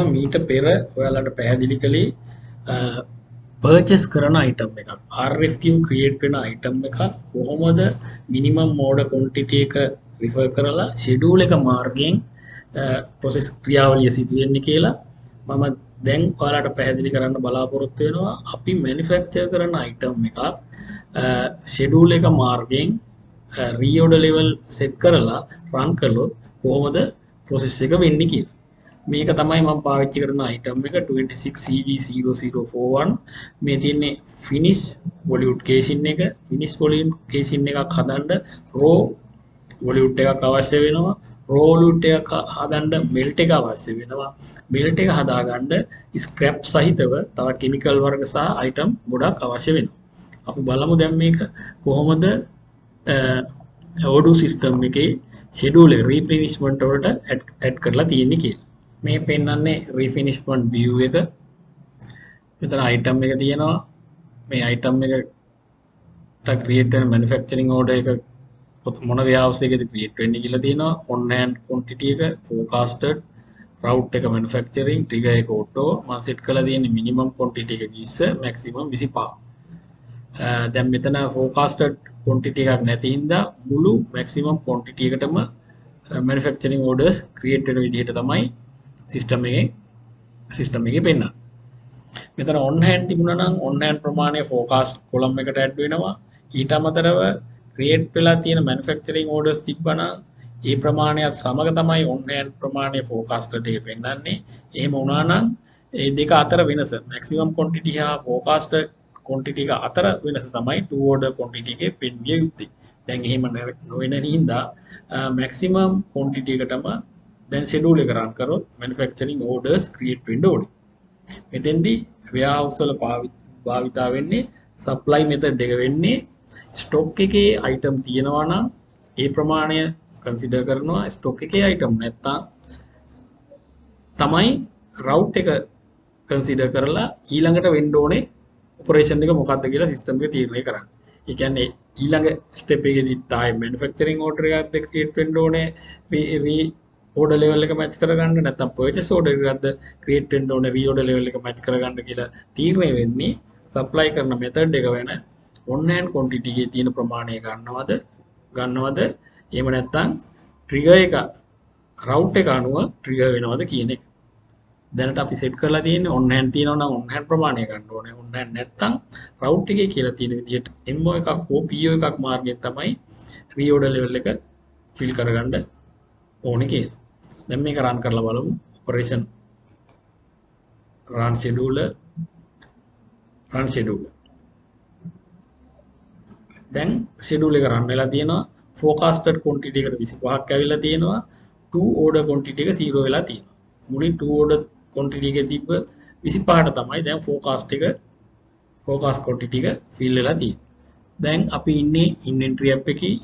මීට පෙර ඔයාලට පැහැදිලි කළේ පර්චේස් කරන අයිටම් එකක් RFQ ක්‍රියේට් වෙන අයිටම් එකක් කොහොමද මිනිමම් ඕඩර් ක්වොන්ටිටි එක රිෆර් කරලා ෂෙඩියුල් එක මාර්ගයෙන් ප්‍රොසෙස් ක්‍රියාවලිය සිදු වෙන්නේ කියලා මම දැන් ඔයාලට පැහැදිලි කරන්න බලාපොරොත්තු වෙනවා. අපි මැනුෆැක්චර් කරන අයිටම් එකක් ෂෙඩියුල් එක මාර්ගයෙන් රීऑඩර් ලෙවල් සෙට් කරලා රන් කළොත් කොහොමද ප්‍රොසෙස් එක වෙන්නේ කියලා. මේක තමයි මම පාවිච්චි කරන අයිටම් එක 26CV0041 මේ තියෙන්නේ ෆිනිෂ් වොලියුඩ් කේසින් එක ෆිනිෂ් වොලියුඩ් කේසින් එකක් හදන්න රෝ වොලියුඩ් එකක් අවශ්‍ය වෙනවා රෝ වොලියුඩ් එකක් හදන්න මෙල්ට් එක අවශ්‍ය වෙනවා මෙල්ට් එක හදාගන්න ස්ක්‍රැප් සහිතව තව කිමිකල් වර්ග සහ අයිටම් ගොඩක් අවශ්‍ය වෙනවා අපි බලමු දැන් මේක කොහොමද ඕඩු සිස්ටම් එකේ ෂෙඩියුල් එක රීෆිනිශ්මන්ට් වලට ඇඩ් කරලා තියෙන්නේ කියලා මේ පෙන්වන්නේ රීෆිනිශ්මන්ට් view එක. මෙතන item එක තියෙනවා. මේ item එකට create වෙන manufacturing order එක මොන warehouse එකේද create වෙන්නේ කියලා තියෙනවා. on hand quantity එක forecasted route එක manufacturing trigger එක auto මම set කරලා තියෙන්නේ minimum quantity එක 20 maximum 25. දැන් මෙතන forecasted quantity එකක් නැති හින්දා මුළු maximum quantity එකටම manufacturing orders create වෙන විදිහට තමයි සිස්ටම් එකේ පෙන්නන. මෙතන on hand තිබුණා නම් on hand ප්‍රමාණය forecast column එකට add වෙනවා. ඊට අමතරව create වෙලා තියෙන manufacturing orders තිබ්බනම් ඒ ප්‍රමාණයත් සමග තමයි on hand ප්‍රමාණය forecasted එකේ පෙන්නන්නේ. එහෙම වුණා නම් ඒ දෙක අතර වෙනස maximum quantity හා forecasted quantity එක අතර වෙනස තමයි to order quantity එකේ පෙන්විය යුත්තේ. දැන් එහෙම නොවන හින්දා maximum quantity එකටම දැන් ෂෙඩියුල් එක රන් කරොත් manufacturing orders create වෙන්න ඕනේ. මෙතෙන්දී warehouse වල භාවිතා වෙන්නේ supply method එක වෙන්නේ stock එකේ item තියෙනවා නම් ඒ ප්‍රමාණය consider කරනවා stock එකේ item නැත්තම් තමයි route එක consider කරලා ඊළඟට වෙන්න ඕනේ operation එක මොකක්ද කියලා system එක තීරණය කරන්නේ. ඒ කියන්නේ ඊළඟ step එකේදී තායි manufacturing order එකක්ද create වෙන්න ඕනේ order level එක match කරගන්න නැත්නම් purchase order එකක්ද create වෙන්න ඕනේ reorder level එක match කරගන්න කියලා තීරණය වෙන්නේ supply කරන method එක වෙන on hand quantity එකේ තියෙන ප්‍රමාණය ගන්නවද එහෙම නැත්නම් trigger එක route එක අනුව trigger වෙනවද කියන එක. දැනට අපි set කරලා තියෙන්නේ on hand තියෙනවා නම් on hand ප්‍රමාණය ගන්න ඕනේ. on hand නැත්නම් route එකේ කියලා තියෙන විදිහට MO එකක් හෝ PO එකක් මාර්ගයෙන් තමයි reorder level එක fill කරගන්න ඕනේ කියලා. දැන් මේක run කරලා බලමු. operation run scheduler දැන් schedule එක run වෙලා තියෙනවා. forecasted quantity එකට 25ක් ඇවිල්ලා තියෙනවා. to order quantity එක 0 වෙලා තියෙනවා. මුලින් to order quantity එකේ තිබ්බ 25ට තමයි දැන් forecast quantity එක fill වෙලා තියෙන්නේ. දැන් අපි ඉන්නේ inventory app එකේ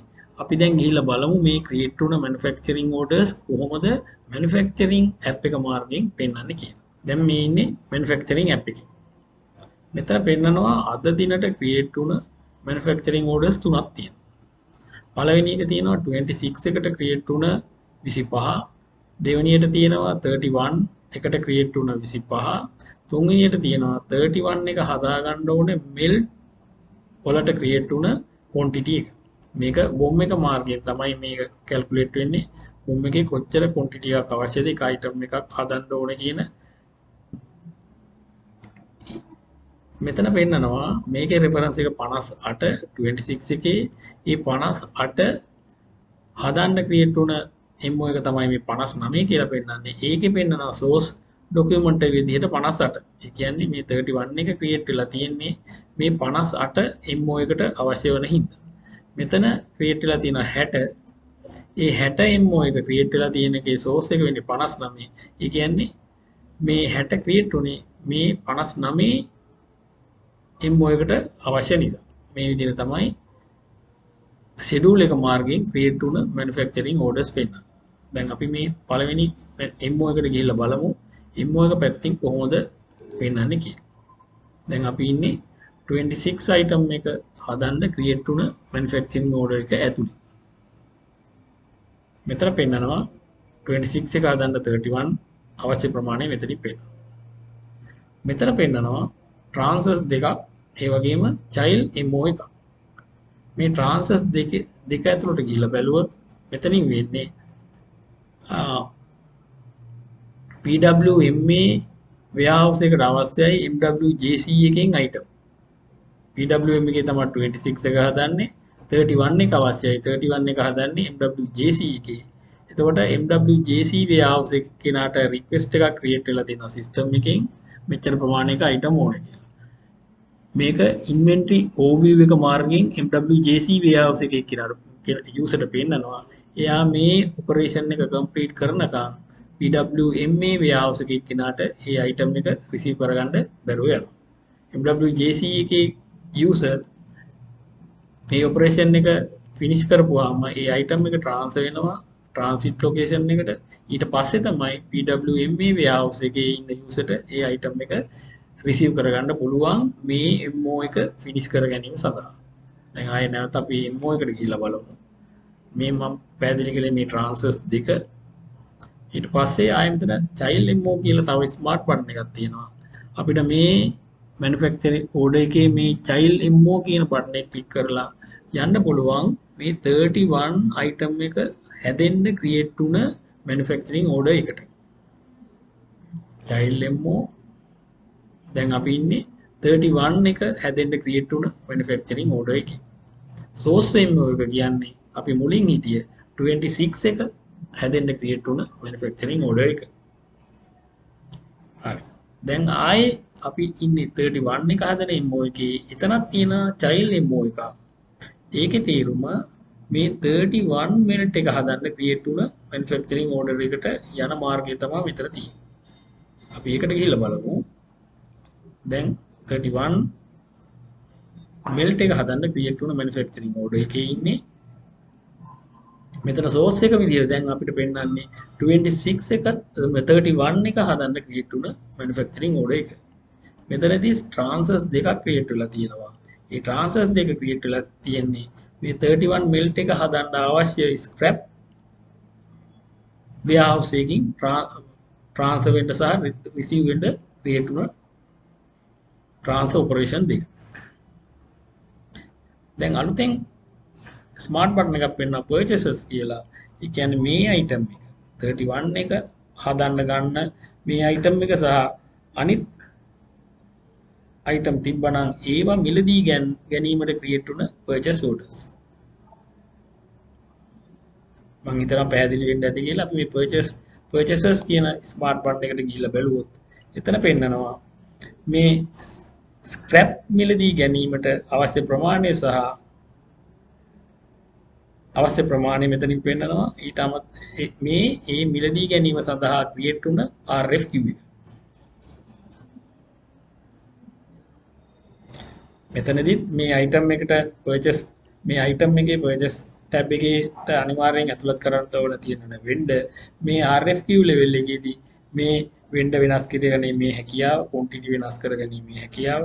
අපි දැන් ගිහිල්ලා බලමු මේ ක්‍රියේට් වුණ manufacturing orders කොහොමද manufacturing app එක මාර්ගයෙන් පෙන්වන්නේ කියලා. දැන් මේ ඉන්නේ manufacturing app එකේ. මෙතන පෙන්නනවා අද දිනට ක්‍රියේට් වුණ manufacturing orders තුනක් තියෙනවා. පළවෙනි එක තියෙනවා 26 එකට ක්‍රියේට් වුණ 25. දෙවෙනියට තියෙනවා 31 එකට ක්‍රියේට් වුණ 25. තුන්වෙනියට තියෙනවා 31 එක හදාගන්න ඕනේ melt වලට ක්‍රියේට් වුණ quantity එක. මේක බොම් එක මාර්ගයෙන් තමයි මේක කැල්කියුලේට් වෙන්නේ. බොම් එකේ කොච්චර quantity එකක් අවශ්‍යද එක item එකක් හදන්න ඕනේ කියන මෙතන පෙන්නනවා මේකේ reference එක 58 26 එකේ මේ 58 හදන්න ක්‍රියේට් වුණ MO එක තමයි මේ 59 කියලා පෙන්නන්නේ. ඒකේ පෙන්නනවා source document එක විදිහට 58. ඒ කියන්නේ මේ 31 එක ක්‍රියේට් වෙලා තියෙන්නේ මේ 58 MO එකට අවශ්‍ය වෙන හින්දා. මෙතන ක්‍රියේට් වෙලා තියෙන 60 ඒ 60 MO එක ක්‍රියේට් වෙලා තියෙන එකේ source එක වෙන්නේ 59. ඒ කියන්නේ මේ 60 ක්‍රියේට් උනේ මේ 59 MO එකට අවශ්‍ය නිසා. මේ විදිහට තමයි schedule එක මාර්ගයෙන් ක්‍රියේට් වුණ manufacturing orders පෙන්නන්නේ. දැන් අපි මේ පළවෙනි MO එකට ගිහිල්ලා බලමු MO එක පැත්තෙන් කොහොමද පෙන්නන්නේ කියලා. දැන් අපි ඉන්නේ 26 item එක හදන්න ක්‍රියේට් වුණ manufacturing order එක ඇතුළේ. මෙතන පෙන්නනවා 26 එක හදන්න 31 අවශ්‍ය ප්‍රමාණය මෙතනින් පෙන්නනවා. මෙතන පෙන්නනවා ට්‍රාන්සර්ස් දෙකක් ඒ වගේම child MO එකක්. මේ ට්‍රාන්සර්ස් දෙක ඇතුළට ගිහිල්ලා බැලුවොත් මෙතනින් වෙන්නේ PWMA warehouse එකට අවශ්‍යයි MWJC එකෙන් item. PWM එකේ තමයි 26 එක හදන්නේ 31 එක අවශ්‍යයි 31 එක හදන්නේ MWJC එකේ. එතකොට MWJC warehouse එක කෙනාට request එකක් create වෙලා තියෙනවා system එකෙන් මෙච්චර ප්‍රමාණයක item ඕනේ කියලා. මේක inventory overview එක මාර්ගයෙන් MWJC warehouse එකේ කෙනාට user ට පෙන්නනවා. එයා මේ operation එක complete කරනකම් PWMA warehouse එකේ කෙනාට මේ item එක receive කරගන්න බැරුව යනවා. MWJC එකේ user මේ operation එක finish කරපුවාම ඒ item එක transfer වෙනවා transit location එකට. ඊට පස්සේ තමයි PWMA warehouse එකේ ඉන්න user ට ඒ item එක receive කරගන්න පුළුවන් මේ MO එක finish කර ගැනීම සඳහා. දැන් ආයෙ නැවත අපි MO එකට ගිහිල්ලා බලමු. මේ මම පැහැදිලි කළේ මේ transfers දෙක. ඊට පස්සේ ආයෙ මෙතන child MO කියලා තව smart button එකක් තියෙනවා. අපිට මේ manufacturing order එකේ මේ child MO කියන button එක click කරලා යන්න පුළුවන් මේ 31 item එක හැදෙන්න create වුණ manufacturing order එකට. child MO දැන් අපි ඉන්නේ 31 එක හැදෙන්න create වුණ manufacturing order එකේ. source MO එක කියන්නේ අපි මුලින් හිටිය 26 එක හැදෙන්න create වුණ manufacturing order එක. හරි. දැන් ආයේ අපි ඉන්නේ 31 එක හදන MO එකේ එතනක් තියෙන child MO එකක්. ඒකේ තේරුම මේ 31 melt එක හදන්න create වුණ manufacturing order එකට යන මාර්ගය තමයි මෙතන තියෙන්නේ. අපි ඒකට ගිහිල්ලා බලමු. දැන් 31 melt එක හදන්න create වුණ manufacturing order එකේ ඉන්නේ මෙතන source එක විදිහට දැන් අපිට පෙන්නන්නේ 26 එක 31 එක හදන්න create වුණ manufacturing order එක. මෙතනදී transfers දෙකක් create වෙලා තියෙනවා. ඒ transfers දෙක create වෙලා තියෙන්නේ මේ 31 melt එක හදන්න අවශ්‍ය scrap warehouse එකකින් transfer වෙන්න සහ receive වෙන්න create වුණ transfer operation දෙක. දැන් අලුතෙන් smart button එකක් පෙන්නන purchases කියලා. ඒ කියන්නේ මේ item එක 31 එක හදන්න ගන්න මේ item එක සහ අනිත් item තිබ්බනම් ඒවා මිලදී ගැනීමට create වුණ purchase orders. මම හිතනවා පැහැදිලි වෙන්න ඇති කියලා. අපි මේ purchases කියන smart button එකට ගිහිල්ලා බැලුවොත් එතන පෙන්නනවා මේ scrap මිලදී ගැනීමට අවශ්‍ය ප්‍රමාණය සහ අවශ්‍ය ප්‍රමාණය මෙතනින් පෙන්නනවා. ඊට මේ මිලදී ගැනීම සඳහා create වුණ RFQ එක. මෙතනදිත් මේ item එකට purchase මේ item එකේ purchase tab එකට අනිවාර්යෙන් ඇතුළත් කරන්න ඕන තියෙන vendor මේ RFQ level එකේදී මේ vendor වෙනස් කරගැනීමේ හැකියාව, quantity වෙනස් කරගැනීමේ හැකියාව,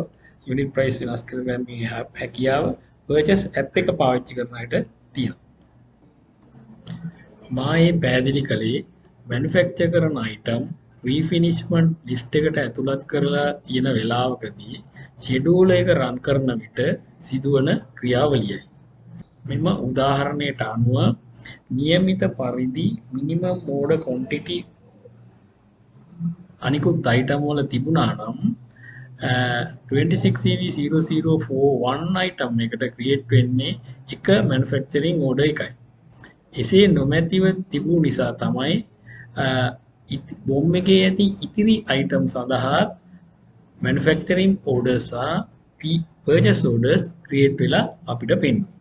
unit price වෙනස් කරගැනීමේ හැකියාව purchase app එක පාවිච්චි කරන අයට තියෙනවා. මායේ පැහැදිලි කළේ manufacture කරන item refinishment list එකට ඇතුළත් කරලා තියෙන වෙලාවකදී schedule එක run කරන විට සිදුවන ක්‍රියාවලියයි. මෙම උදාහරණයට අනුව නියමිත පරිදි minimum order quantity අනිකුත් item වල තිබුණා නම් 26CV0041 item එකට create වෙන්නේ එක manufacturing order එකයි. එසේ නොමැතිව තිබූ නිසා තමයි බොම් එකේ ඇති ඉතිරි item සඳහා manufacturing orders සහ purchase orders create වෙලා අපිට පෙන්වන්නේ.